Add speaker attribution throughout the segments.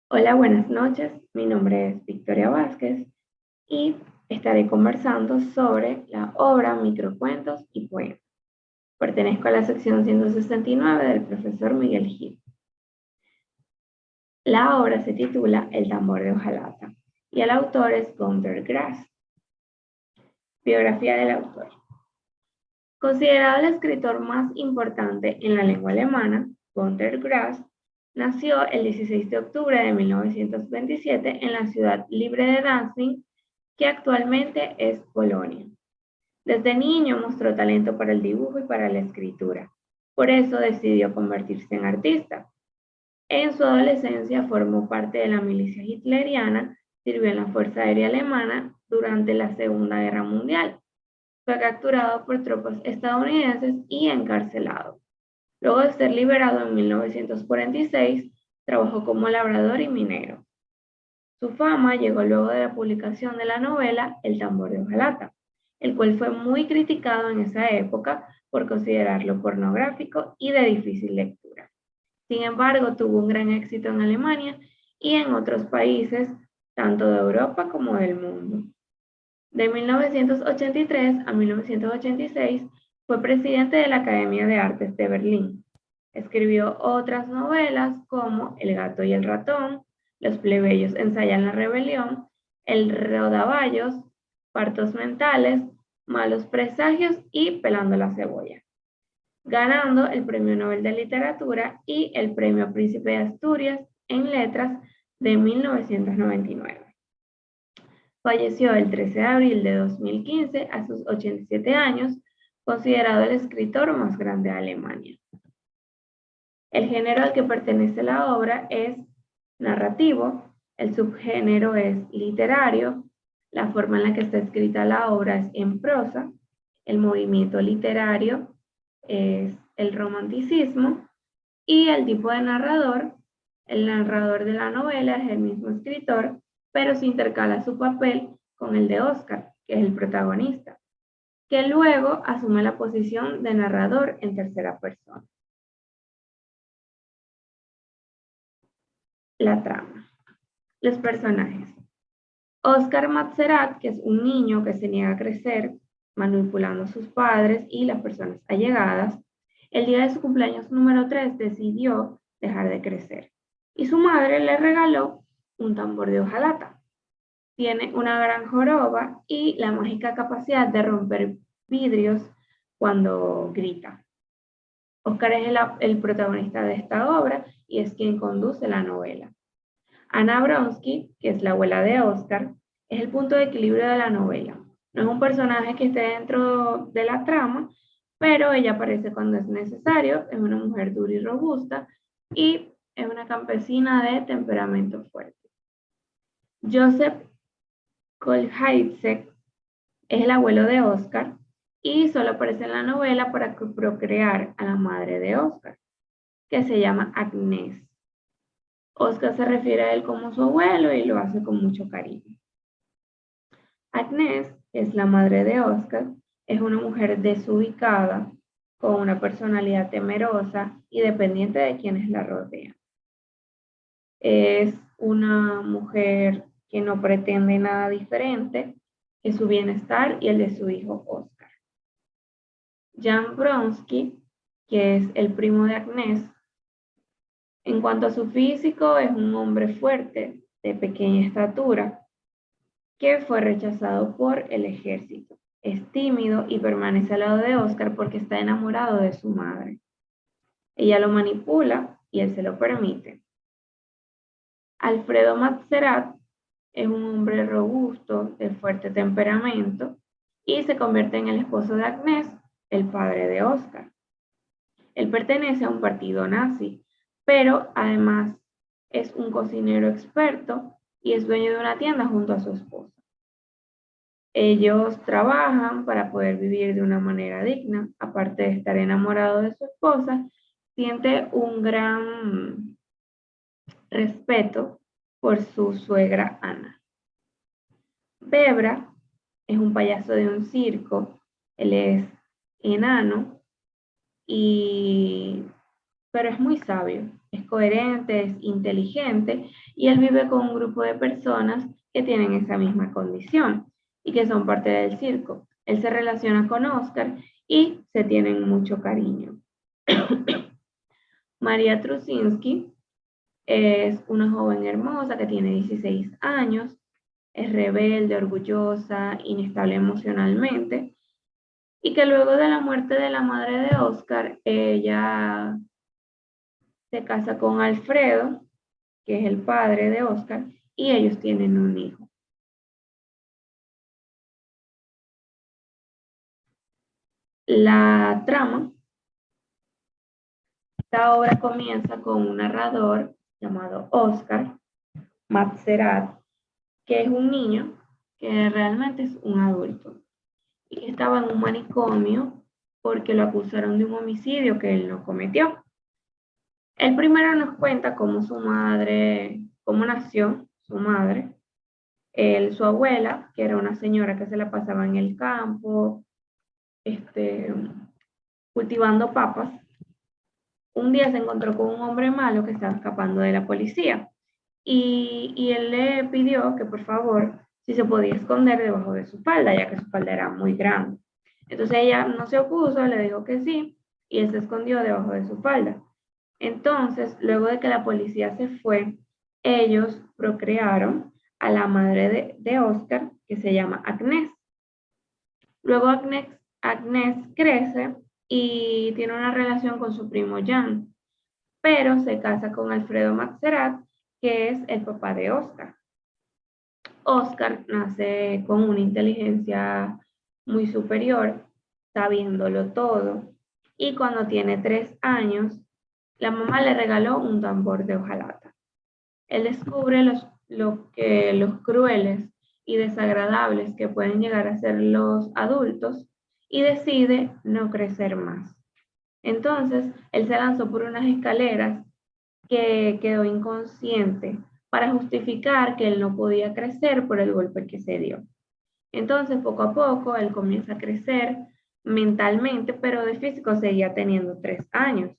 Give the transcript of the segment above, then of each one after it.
Speaker 1: Hola, buenas noches. Mi nombre es Victoria Vázquez y estaré conversando sobre la obra Microcuentos y Poemas. Pertenezco a la sección 169 del profesor Miguel Gil. La obra se titula El tambor de hojalata y el autor es Günter Grass. Biografía del autor. Considerado el escritor más importante en la lengua alemana, Günter Grass nació el 16 de octubre de 1927 en la ciudad libre de Danzig, que actualmente es Polonia. Desde niño mostró talento para el dibujo y para la escritura. Por eso decidió convertirse en artista. En su adolescencia formó parte de la milicia hitleriana, sirvió en la Fuerza Aérea Alemana durante la Segunda Guerra Mundial. Fue capturado por tropas estadounidenses y encarcelado. Luego de ser liberado en 1946, trabajó como labrador y minero. Su fama llegó luego de la publicación de la novela El tambor de hojalata, el cual fue muy criticado en esa época por considerarlo pornográfico y de difícil lectura. Sin embargo, tuvo un gran éxito en Alemania y en otros países, tanto de Europa como del mundo. De 1983 a 1986 fue presidente de la Academia de Artes de Berlín. Escribió otras novelas como El gato y el ratón, Los plebeyos ensayan la rebelión, El rodaballos, Partos mentales, Malos presagios y Pelando la cebolla, ganando el Premio Nobel de Literatura y el Premio Príncipe de Asturias en Letras de 1999. Falleció el 13 de abril de 2015 a sus 87 años, considerado el escritor más grande de Alemania. El género al que pertenece la obra es narrativo, el subgénero es literario, la forma en la que está escrita la obra es en prosa, el movimiento literario es el romanticismo y el tipo de narrador, el narrador de la novela es el mismo escritor, pero se intercala su papel con el de Oscar, que es el protagonista, que luego asume la posición de narrador en tercera persona. La trama. Los personajes. Oscar Matzerat, que es un niño que se niega a crecer, manipulando a sus padres y las personas allegadas, el día de su cumpleaños número 3 decidió dejar de crecer. Y su madre le regaló un tambor de hojalata. Tiene una gran joroba y la mágica capacidad de romper vidrios cuando grita. Oscar es el protagonista de esta obra y es quien conduce la novela. Anna Bronsky, que es la abuela de Oscar, es el punto de equilibrio de la novela. No es un personaje que esté dentro de la trama, pero ella aparece cuando es necesario, es una mujer dura y robusta y es una campesina de temperamento fuerte. Joseph Kolhaitzek es el abuelo de Oscar y solo aparece en la novela para procrear a la madre de Oscar, que se llama Agnès. Oscar se refiere a él como su abuelo y lo hace con mucho cariño. Agnès, que es la madre de Oscar, es una mujer desubicada, con una personalidad temerosa y dependiente de quienes la rodean. Es una mujer que no pretende nada diferente que su bienestar y el de su hijo Oscar. Jan Bronsky, que es el primo de Agnès, en cuanto a su físico, es un hombre fuerte, de pequeña estatura, que fue rechazado por el ejército. Es tímido y permanece al lado de Oscar porque está enamorado de su madre. Ella lo manipula y él se lo permite. Alfredo Matzerat es un hombre robusto, de fuerte temperamento, y se convierte en el esposo de Agnès, el padre de Oscar. Él pertenece a un partido nazi, pero además es un cocinero experto y es dueño de una tienda junto a su esposa. Ellos trabajan para poder vivir de una manera digna, aparte de estar enamorado de su esposa, siente un gran respeto por su suegra Ana. Bebra es un payaso de un circo, él es enano, pero es muy sabio. es coherente, es inteligente y él vive con un grupo de personas que tienen esa misma condición y que son parte del circo. Él se relaciona con Oscar y se tienen mucho cariño. María Trusinski es una joven hermosa que tiene 16 años, es rebelde, orgullosa, inestable emocionalmente, y que luego de la muerte de la madre de Oscar, ella se casa con Alfredo, que es el padre de Oscar, y ellos tienen un hijo. La trama, esta obra comienza con un narrador llamado Oscar Matzerat, que es un niño que realmente es un adulto y que estaba en un manicomio porque lo acusaron de un homicidio que él no cometió. Él primero nos cuenta cómo su madre, cómo nació su madre, su abuela, que era una señora que se la pasaba en el campo, este, cultivando papas. Un día se encontró con un hombre malo que estaba escapando de la policía y él le pidió que por favor, si se podía esconder debajo de su falda, ya que su falda era muy grande. Entonces ella no se opuso, le dijo que sí y él se escondió debajo de su falda. Entonces, luego de que la policía se fue, ellos procrearon a la madre de Oscar, que se llama Agnès. Luego Agnès crece y tiene una relación con su primo Jan, pero se casa con Alfredo Matzerat, que es el papá de Oscar. Oscar nace con una inteligencia muy superior, sabiéndolo todo, y cuando tiene 3 años, la mamá le regaló un tambor de hojalata. Él descubre los crueles y desagradables que pueden llegar a ser los adultos y decide no crecer más. Entonces, él se lanzó por unas escaleras que quedó inconsciente para justificar que él no podía crecer por el golpe que se dio. Entonces, poco a poco, él comienza a crecer mentalmente, pero de físico seguía teniendo 3 años.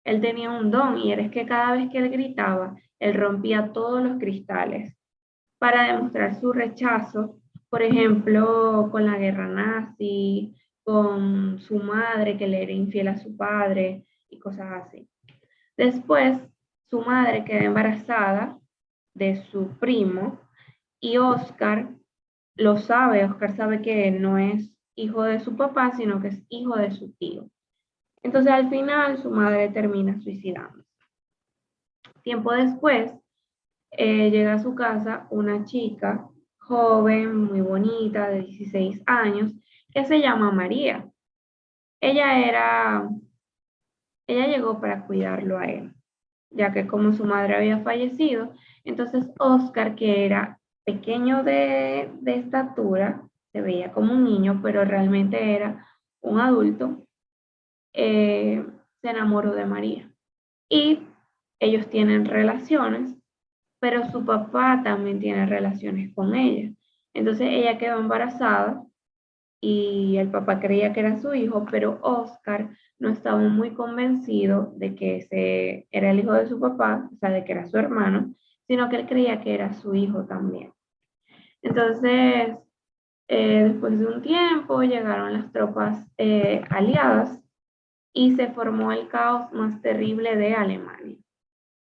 Speaker 1: Él tenía un don y era que cada vez que él gritaba, él rompía todos los cristales para demostrar su rechazo, por ejemplo, con la guerra nazi, con su madre que le era infiel a su padre y cosas así. Después, su madre queda embarazada de su primo y Oscar lo sabe. Oscar sabe que no es hijo de su papá, sino que es hijo de su tío. Entonces, al final, su madre termina suicidándose. Tiempo después, llega a su casa una chica joven, muy bonita, de 16 años, que se llama María. Ella era, ella llegó para cuidarlo a él, ya que como su madre había fallecido, entonces Oscar, que era pequeño de estatura, se veía como un niño, pero realmente era un adulto, se enamoró de María. Y ellos tienen relaciones, pero su papá también tiene relaciones con ella. Entonces ella quedó embarazada y el papá creía que era su hijo, pero Oscar no estaba muy convencido de que ese era el hijo de su papá, o sea, de que era su hermano, sino que él creía que era su hijo también. Entonces, después de un tiempo llegaron las tropas aliadas y se formó el caos más terrible de Alemania.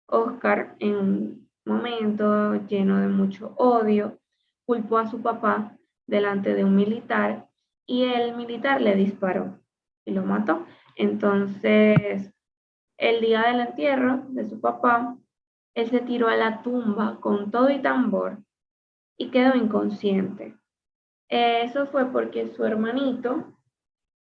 Speaker 1: Oscar, en un momento lleno de mucho odio, culpó a su papá delante de un militar y el militar le disparó y lo mató. Entonces, el día del entierro de su papá, él se tiró a la tumba con todo y tambor y quedó inconsciente. Eso fue porque su hermanito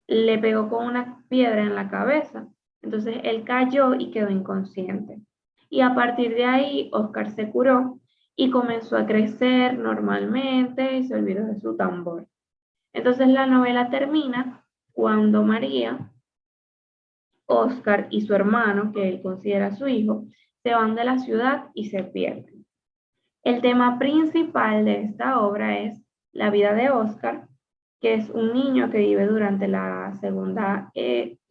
Speaker 1: le pegó con una piedra en la cabeza. Entonces él cayó y quedó inconsciente. Y a partir de ahí, Oscar se curó y comenzó a crecer normalmente y se olvidó de su tambor. Entonces la novela termina cuando María, Oscar y su hermano, que él considera su hijo, se van de la ciudad y se pierden. El tema principal de esta obra es la vida de Oscar, que es un niño que vive durante la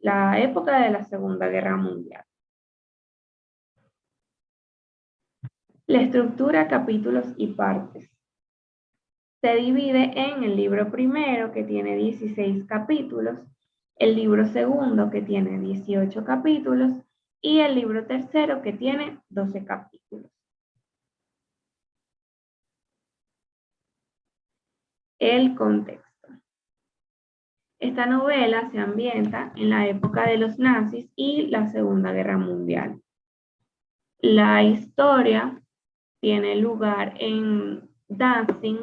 Speaker 1: época de la Segunda Guerra Mundial. La estructura, capítulos y partes. Se divide en el libro primero, que tiene 16 capítulos, el libro segundo, que tiene 18 capítulos, y el libro tercero, que tiene 12 capítulos. El contexto. Esta novela se ambienta en la época de los nazis y la Segunda Guerra Mundial. La historia tiene lugar en Danzig,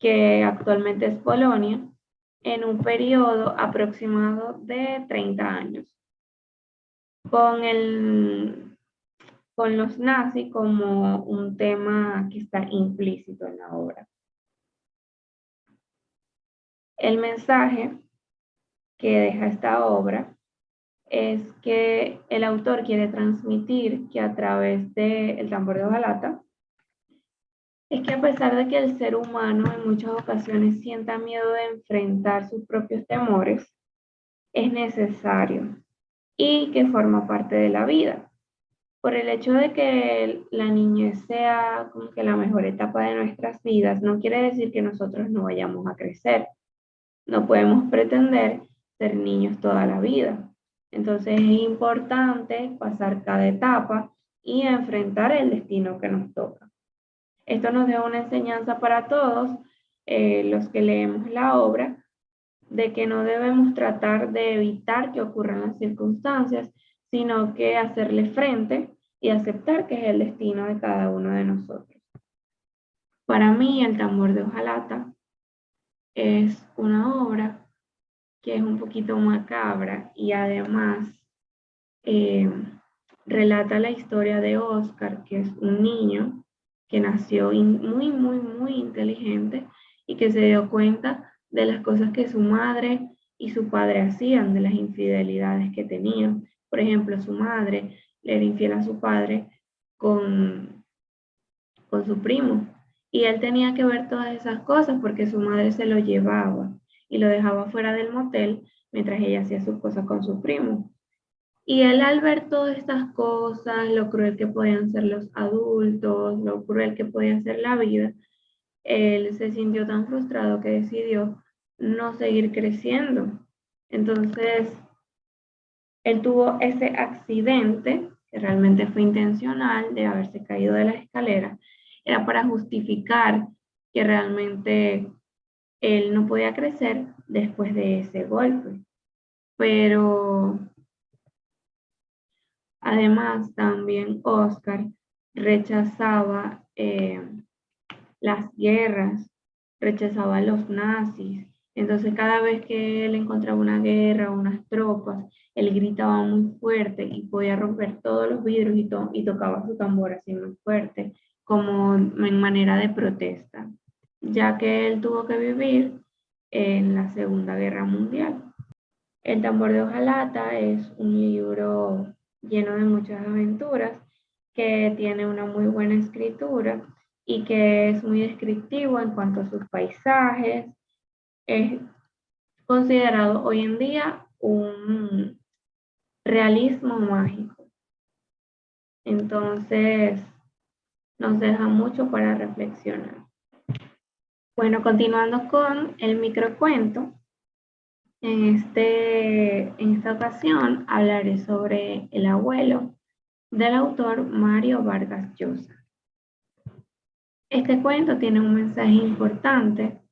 Speaker 1: que actualmente es Polonia, en un periodo aproximado de 30 años, con los nazis como un tema que está implícito en la obra. El mensaje que deja esta obra es que el autor quiere transmitir que a través de El tambor de hojalata, es que a pesar de que el ser humano en muchas ocasiones sienta miedo de enfrentar sus propios temores, es necesario y que forma parte de la vida. Por el hecho de que la niñez sea como que la mejor etapa de nuestras vidas, no quiere decir que nosotros no vayamos a crecer. No podemos pretender ser niños toda la vida. Entonces es importante pasar cada etapa y enfrentar el destino que nos toca. Esto nos da una enseñanza para todos los que leemos la obra, de que no debemos tratar de evitar que ocurran las circunstancias, sino que hacerle frente y aceptar que es el destino de cada uno de nosotros. Para mí, El tambor de hojalata es una obra que es un poquito macabra y además relata la historia de Oscar, que es un niño que nació muy inteligente y que se dio cuenta de las cosas que su madre y su padre hacían, de las infidelidades que tenían. Por ejemplo, su madre le era infiel a su padre con, con su primo, y él tenía que ver todas esas cosas porque su madre se lo llevaba y lo dejaba fuera del motel mientras ella hacía sus cosas con su primo. Y él, al ver todas estas cosas, lo cruel que podían ser los adultos, lo cruel que podía ser la vida, él se sintió tan frustrado que decidió no seguir creciendo. Entonces, él tuvo ese accidente, que realmente fue intencional, de haberse caído de la escalera. Era para justificar que realmente él no podía crecer después de ese golpe. Pero además, también Oscar rechazaba las guerras, rechazaba a los nazis. Entonces, cada vez que él encontraba una guerra o unas tropas, él gritaba muy fuerte y podía romper todos los vidrios y tocaba su tambor así muy fuerte, como en manera de protesta, ya que él tuvo que vivir en la Segunda Guerra Mundial. El tambor de hojalata es un libro lleno de muchas aventuras, que tiene una muy buena escritura y que es muy descriptivo en cuanto a sus paisajes. Es considerado hoy en día un realismo mágico. Entonces, nos deja mucho para reflexionar. Bueno, continuando con el microcuento. En esta ocasión hablaré sobre El abuelo, del autor Mario Vargas Llosa. Este cuento tiene un mensaje importante,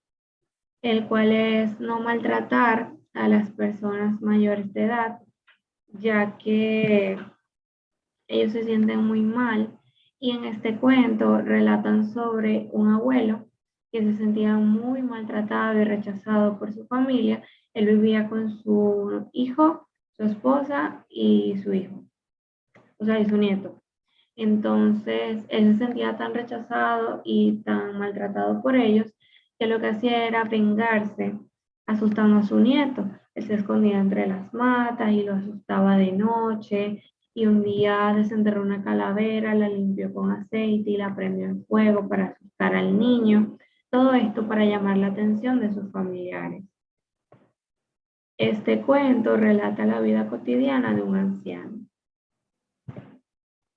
Speaker 1: el cual es no maltratar a las personas mayores de edad, ya que ellos se sienten muy mal, y en este cuento relatan sobre un abuelo que se sentía muy maltratado y rechazado por su familia. Él vivía con su hijo, su esposa y su hijo, o sea, y su nieto. Entonces, él se sentía tan rechazado y tan maltratado por ellos, que lo que hacía era vengarse, asustando a su nieto. Él se escondía entre las matas y lo asustaba de noche, y un día desenterró una calavera, la limpió con aceite y la prendió en fuego para asustar al niño. Todo esto para llamar la atención de sus familiares. Este cuento relata la vida cotidiana de un anciano.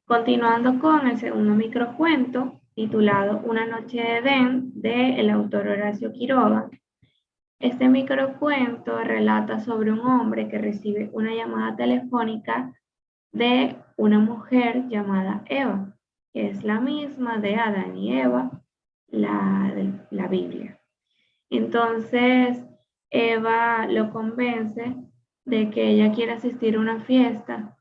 Speaker 1: Continuando con el segundo microcuento, titulado Una noche de Edén, del autor Horacio Quiroga. Este microcuento relata sobre un hombre que recibe una llamada telefónica de una mujer llamada Eva, que es la misma de Adán y Eva, de la Biblia. Entonces, Eva lo convence de que ella quiere asistir a una fiesta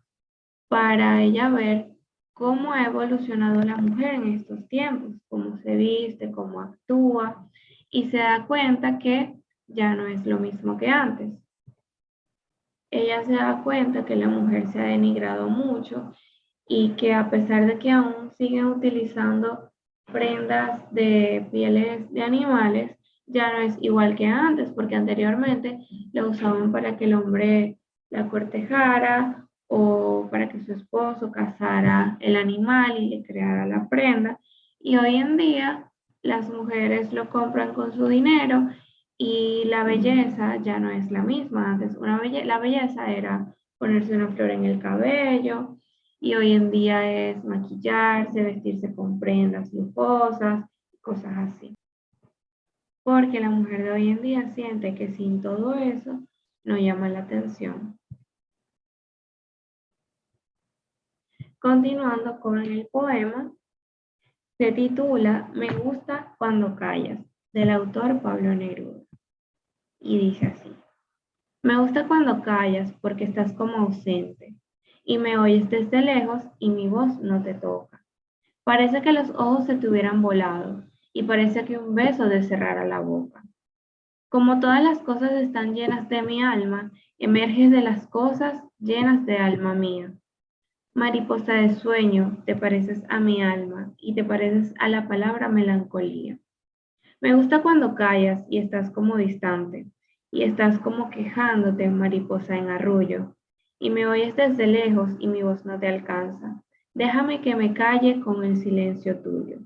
Speaker 1: para ella ver cómo ha evolucionado la mujer en estos tiempos, cómo se viste, cómo actúa, y se da cuenta que ya no es lo mismo que antes. Ella se da cuenta que la mujer se ha denigrado mucho y que a pesar de que aún siguen utilizando prendas de pieles de animales, ya no es igual que antes, porque anteriormente la usaban para que el hombre la cortejara o para que su esposo cazara el animal y le creara la prenda. Y hoy en día las mujeres lo compran con su dinero y la belleza ya no es la misma. Antes la belleza era ponerse una flor en el cabello, y hoy en día es maquillarse, vestirse con prendas lujosas, cosas así. Porque la mujer de hoy en día siente que sin todo eso no llama la atención. Continuando con el poema, se titula Me gusta cuando callas, del autor Pablo Neruda. Y dice así: Me gusta cuando callas porque estás como ausente y me oyes desde lejos y mi voz no te toca. Parece que los ojos se te hubieran volado y parece que un beso te cerrara la boca. Como todas las cosas están llenas de mi alma, emerges de las cosas llenas de alma mía. Mariposa de sueño, te pareces a mi alma y te pareces a la palabra melancolía. Me gusta cuando callas y estás como distante y estás como quejándote, mariposa en arrullo, y me oyes desde lejos y mi voz no te alcanza. Déjame que me calle con el silencio tuyo.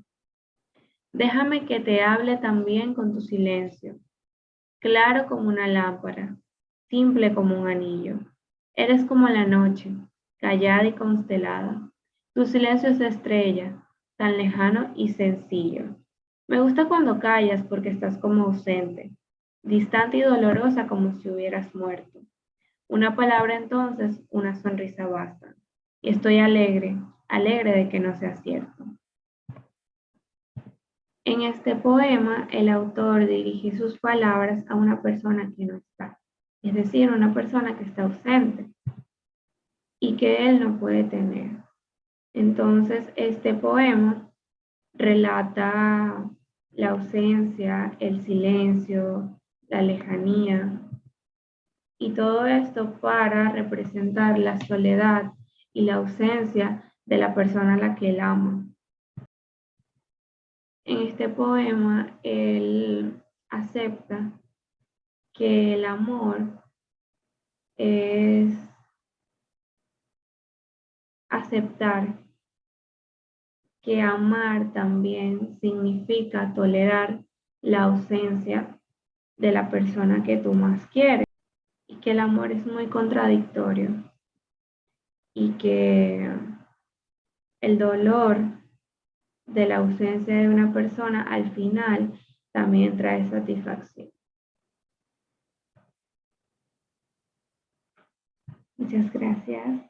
Speaker 1: Déjame que te hable también con tu silencio, claro como una lámpara, simple como un anillo. Eres como la noche, callada y constelada. Tu silencio es estrella, tan lejano y sencillo. Me gusta cuando callas porque estás como ausente, distante y dolorosa como si hubieras muerto. Una palabra entonces, una sonrisa basta. Y estoy alegre, alegre de que no sea cierto. En este poema, el autor dirige sus palabras a una persona que no está, es decir, una persona que está ausente y que él no puede tener. Entonces, este poema relata la ausencia, el silencio, la lejanía, y todo esto para representar la soledad y la ausencia de la persona a la que él ama. En este poema, él acepta que el amor es aceptar que amar también significa tolerar la ausencia de la persona que tú más quieres, y que el amor es muy contradictorio y que el dolor de la ausencia de una persona al final también trae satisfacción. Muchas gracias.